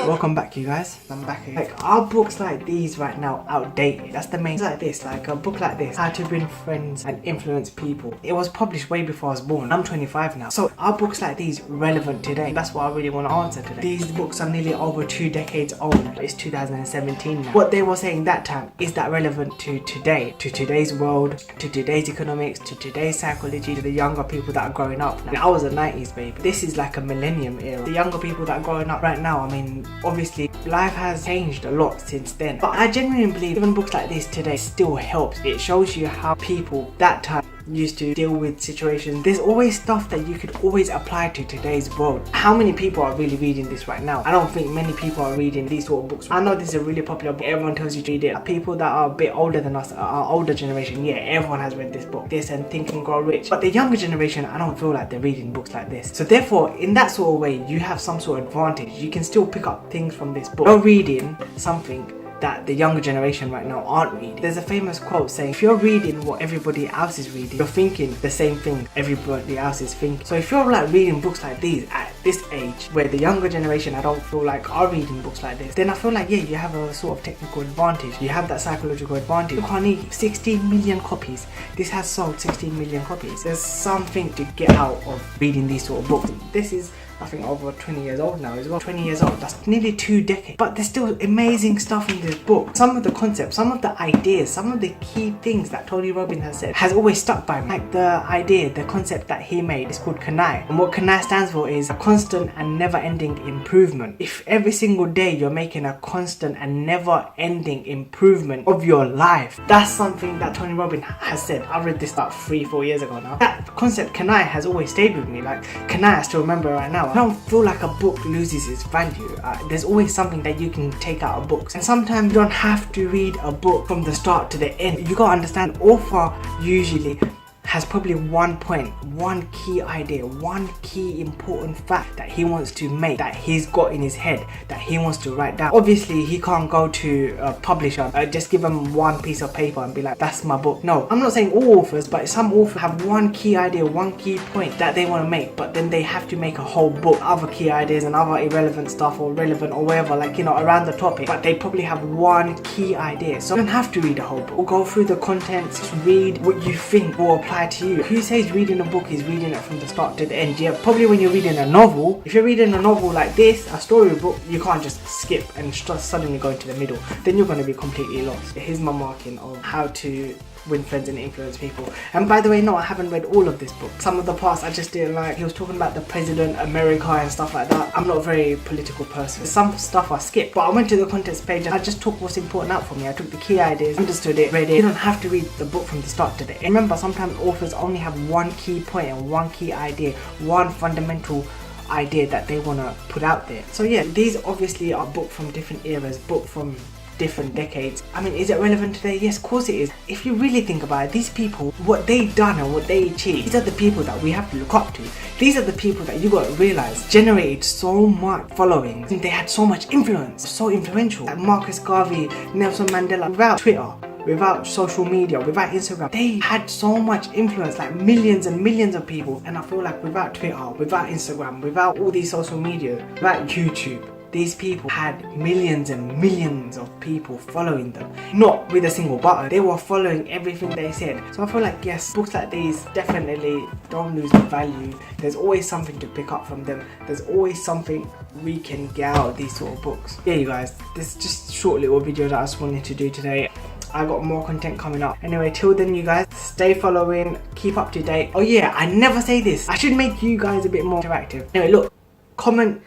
Welcome back, you guys. I'm back again. Like, are books like these right now outdated? That's the main thing. Like this, like a book like this, How to Win Friends and Influence People. It was published way before I was born. I'm 25 now. So are books like these relevant today? That's what I really want to answer today. These books are nearly over 2 decades old. It's 2017 now. What they were saying that time, is that relevant to today? To today's world, to today's economics, to today's psychology, to the younger people that are growing up. Now, I was a 90s baby. This is like a millennium era. The younger people that are growing up right now, I mean, obviously life has changed a lot since then. But I genuinely believe even books like this today still helps. It shows you how people that time used to deal with situations. There's always stuff that you could always apply to today's world. How many people are really reading this right now? I don't think many people are reading these sort of books. I know this is a really popular book. Everyone tells you to read it. People that are a bit older than us, our older generation, yeah, everyone has read this book. This and Think and Grow Rich. But the younger generation, I don't feel like they're reading books like this. So therefore, in that sort of way, you have some sort of advantage. You can still pick up things from this book. You're reading something that the younger generation right now aren't reading. There's a famous quote saying, if you're reading what everybody else is reading, you're thinking the same thing everybody else is thinking. So if you're like reading books like these at this age, where the younger generation I don't feel like are reading books like this, then I feel like, yeah, you have a sort of technical advantage. You have that psychological advantage. You can't need 16 million copies. This has sold 16 million copies. There's something to get out of reading these sort of books. This is, I think, over 20 years old now as well. 20 years old, that's nearly 2 decades. But there's still amazing stuff in this book. Some of the concepts, some of the ideas, some of the key things that Tony Robbins has said has always stuck by me. Like the idea, the concept that he made is called CANI. And what CANI stands for is a constant and never-ending improvement. If every single day you're making a constant and never-ending improvement of your life, that's something that Tony Robbins has said. I read this about 3-4 years ago now. That concept CANI has always stayed with me. Like CANI, I still remember right now. I don't feel like a book loses its value. There's always something that you can take out of books, and sometimes you don't have to read a book from the start to the end. You gotta understand, author usually has probably one point, one key idea, one key important fact that he wants to make, that he's got in his head, that he wants to write down. Obviously, he can't go to a publisher, just give them one piece of paper and be like, that's my book. No, I'm not saying all authors, but some authors have one key idea, one key point that they want to make, but then they have to make a whole book, other key ideas and other irrelevant stuff or relevant or whatever, like, you know, around the topic, but they probably have one key idea. So you don't have to read a whole book. Or go through the contents, just read what you think will apply to you. Who says reading a book is reading it from the start to the end? Yeah, probably when you're reading a novel. If you're reading a novel like this, a storybook, you can't just skip and suddenly go into the middle. Then you're going to be completely lost. Here's my marking of How to Win Friends and Influence People. And by the way, no, I haven't read all of this book. Some of the parts I just didn't like. He was talking about the president, America and stuff like that. I'm not a very political person. Some stuff I skipped, but I went to the contents page and I just took what's important out for me. I took the key ideas, understood it, read it. You don't have to read the book from the start to the end. Remember, sometimes authors only have one key point and one key idea, one fundamental idea that they want to put out there. So yeah, these obviously are books from different eras, books from different decades. I mean, is it relevant today? Yes, of course it is. If you really think about it, these people, what they done and what they achieved, these are the people that we have to look up to. These are the people that you got to realize generated so much following. They had so much influence, so influential. Like Marcus Garvey, Nelson Mandela. Without Twitter, without social media, without Instagram, they had so much influence, like millions and millions of people. And I feel like without Twitter, without Instagram, without all these social media, without YouTube, these people had millions and millions of people following them. Not with a single button, they were following everything they said. So I feel like, yes, books like these definitely don't lose the value. There's always something to pick up from them. There's always something we can get out of these sort of books. Yeah, you guys, this is just a short little video that I just wanted to do today. I got more content coming up. Anyway, till then, you guys, stay following, keep up to date. Oh yeah, I never say this. I should make you guys a bit more interactive. Anyway, look, comment.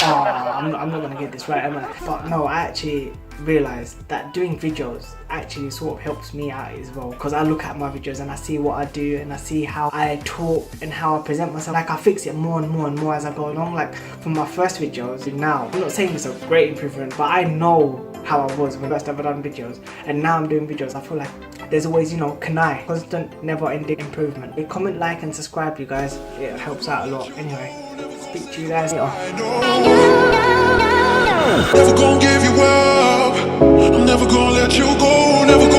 Oh, I'm not gonna get this right, am I? But no, I actually realized that doing videos actually sort of helps me out as well, because I look at my videos and I see what I do and I see how I talk and how I present myself. Like, I fix it more and more and more as I go along. Like from my first videos to now, I'm not saying it's a great improvement, but I know how I was when I first ever done videos, and now I'm doing videos. I feel like there's always, you know, CANI, constant, never-ending improvement. Comment, like and subscribe, you guys. It helps out a lot. Anyway, speak to you guys later. Never gonna give you up. I'm never gonna let you go. Never